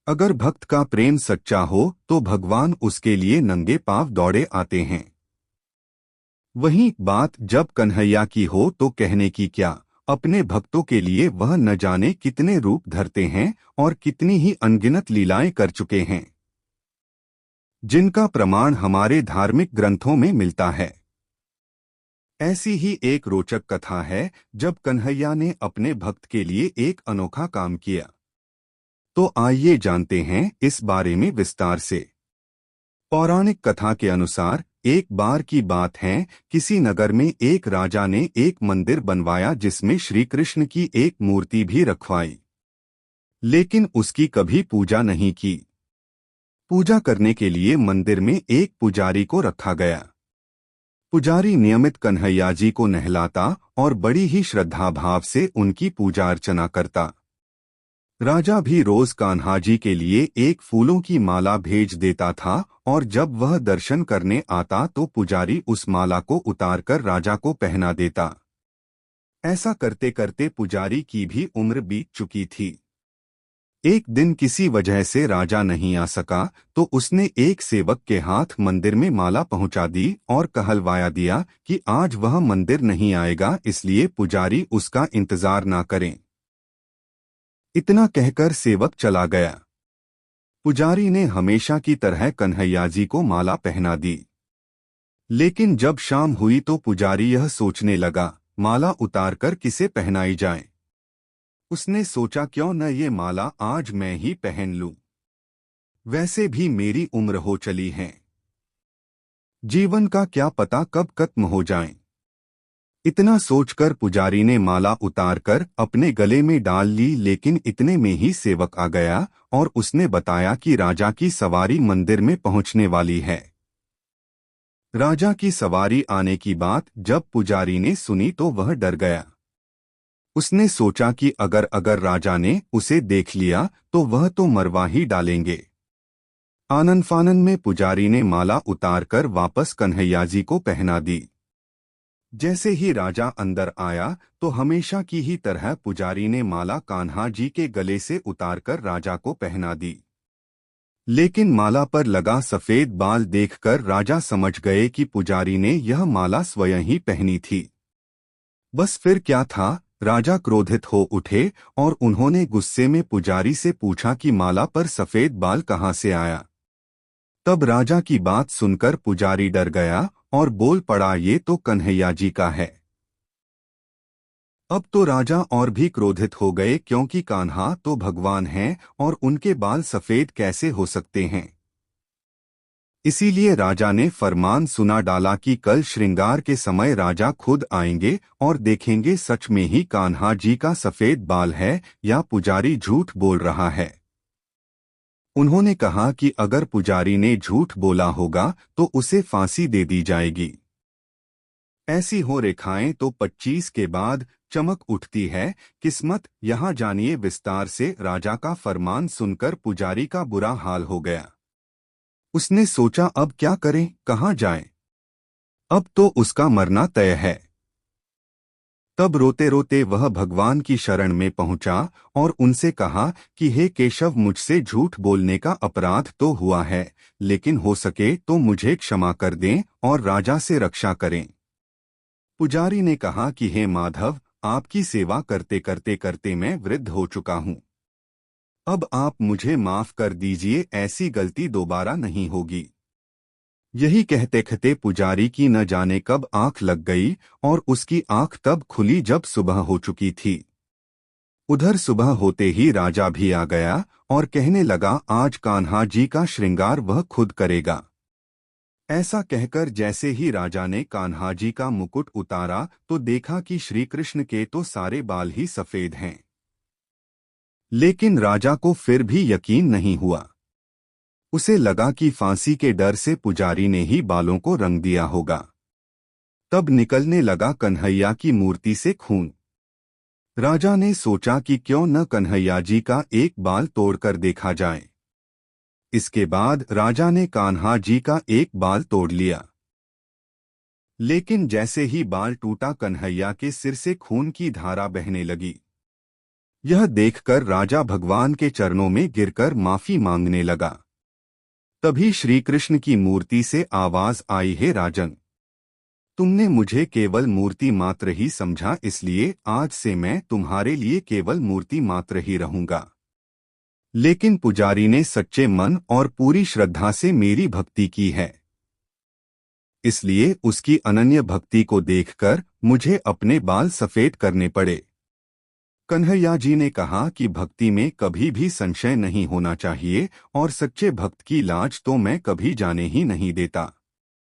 अगर भक्त का प्रेम सच्चा हो तो भगवान उसके लिए नंगे पांव दौड़े आते हैं। वहीं बात जब कन्हैया की हो तो कहने की क्या। अपने भक्तों के लिए वह न जाने कितने रूप धरते हैं और कितनी ही अनगिनत लीलाएं कर चुके हैं, जिनका प्रमाण हमारे धार्मिक ग्रंथों में मिलता है। ऐसी ही एक रोचक कथा है जब कन्हैया ने अपने भक्त के लिए एक अनोखा काम किया। तो आइए जानते हैं इस बारे में विस्तार से। पौराणिक कथा के अनुसार एक बार की बात है, किसी नगर में एक राजा ने एक मंदिर बनवाया जिसमें श्री कृष्ण की एक मूर्ति भी रखवाई, लेकिन उसकी कभी पूजा नहीं की। पूजा करने के लिए मंदिर में एक पुजारी को रखा गया। पुजारी नियमित कन्हैया जी को नहलाता और बड़ी ही श्रद्धा भाव से उनकी पूजा अर्चना करता। राजा भी रोज कान्हा जी के लिए एक फूलों की माला भेज देता था और जब वह दर्शन करने आता तो पुजारी उस माला को उतारकर राजा को पहना देता। ऐसा करते करते पुजारी की भी उम्र बीत चुकी थी। एक दिन किसी वजह से राजा नहीं आ सका तो उसने एक सेवक के हाथ मंदिर में माला पहुंचा दी और कहलवाया दिया कि आज वह मंदिर नहीं आएगा, इसलिए पुजारी उसका इंतजार ना करें। इतना कहकर सेवक चला गया। पुजारी ने हमेशा की तरह कन्हैया जी को माला पहना दी। लेकिन जब शाम हुई तो पुजारी यह सोचने लगा, माला उतारकर किसे पहनाई जाए। उसने सोचा क्यों न ये माला आज मैं ही पहन लूं। वैसे भी मेरी उम्र हो चली है, जीवन का क्या पता कब खत्म हो जाए। इतना सोचकर पुजारी ने माला उतारकर अपने गले में डाल ली, लेकिन इतने में ही सेवक आ गया और उसने बताया कि राजा की सवारी मंदिर में पहुंचने वाली है। राजा की सवारी आने की बात जब पुजारी ने सुनी तो वह डर गया। उसने सोचा कि अगर अगर राजा ने उसे देख लिया तो वह तो मरवा ही डालेंगे। आनन फानन में पुजारी ने माला उतारकर वापस कन्हैया जी को पहना दी। जैसे ही राजा अंदर आया तो हमेशा की ही तरह पुजारी ने माला कान्हा जी के गले से उतारकर राजा को पहना दी। लेकिन माला पर लगा सफेद बाल देखकर राजा समझ गए कि पुजारी ने यह माला स्वयं ही पहनी थी। बस फिर क्या था, राजा क्रोधित हो उठे और उन्होंने गुस्से में पुजारी से पूछा कि माला पर सफेद बाल कहाँ से आया। तब राजा की बात सुनकर पुजारी डर गया और बोल पड़ा, ये तो कन्हैया जी का है। अब तो राजा और भी क्रोधित हो गए क्योंकि कान्हा तो भगवान हैं और उनके बाल सफेद कैसे हो सकते हैं। इसीलिए राजा ने फरमान सुना डाला कि कल श्रृंगार के समय राजा खुद आएंगे और देखेंगे सच में ही कान्हा जी का सफेद बाल है या पुजारी झूठ बोल रहा है। उन्होंने कहा कि अगर पुजारी ने झूठ बोला होगा तो उसे फांसी दे दी जाएगी। ऐसी हो रेखाएं तो 25 के बाद चमक उठती है किस्मत। यहाँ जानिए विस्तार से। राजा का फरमान सुनकर पुजारी का बुरा हाल हो गया। उसने सोचा अब क्या करें, कहाँ जाएं? अब तो उसका मरना तय है। तब रोते रोते वह भगवान की शरण में पहुंचा और उनसे कहा कि हे केशव, मुझसे झूठ बोलने का अपराध तो हुआ है, लेकिन हो सके तो मुझे क्षमा कर दें और राजा से रक्षा करें। पुजारी ने कहा कि हे माधव, आपकी सेवा करते करते करते मैं वृद्ध हो चुका हूँ। अब आप मुझे माफ कर दीजिए, ऐसी गलती दोबारा नहीं होगी। यही कहते कहते पुजारी की न जाने कब आंख लग गई और उसकी आंख तब खुली जब सुबह हो चुकी थी। उधर सुबह होते ही राजा भी आ गया और कहने लगा, आज कान्हा जी का श्रृंगार वह खुद करेगा। ऐसा कहकर जैसे ही राजा ने कान्हा जी का मुकुट उतारा तो देखा कि श्री कृष्ण के तो सारे बाल ही सफेद हैं। लेकिन राजा को फिर भी यकीन नहीं हुआ। उसे लगा कि फांसी के डर से पुजारी ने ही बालों को रंग दिया होगा। तब निकलने लगा कन्हैया की मूर्ति से खून। राजा ने सोचा कि क्यों न कन्हैया जी का एक बाल तोड़कर देखा जाए। इसके बाद राजा ने कान्हा जी का एक बाल तोड़ लिया। लेकिन जैसे ही बाल टूटा कन्हैया के सिर से खून की धारा बहने लगी। यह देखकर राजा भगवान के चरणों में गिरकर माफी मांगने लगा। तभी श्री कृष्ण की मूर्ति से आवाज आई, हे राजन, तुमने मुझे केवल मूर्ति मात्र ही समझा, इसलिए आज से मैं तुम्हारे लिए केवल मूर्ति मात्र ही रहूंगा। लेकिन पुजारी ने सच्चे मन और पूरी श्रद्धा से मेरी भक्ति की है, इसलिए उसकी अनन्य भक्ति को देखकर मुझे अपने बाल सफेद करने पड़े। कन्हैया जी ने कहा कि भक्ति में कभी भी संशय नहीं होना चाहिए और सच्चे भक्त की लाज तो मैं कभी जाने ही नहीं देता।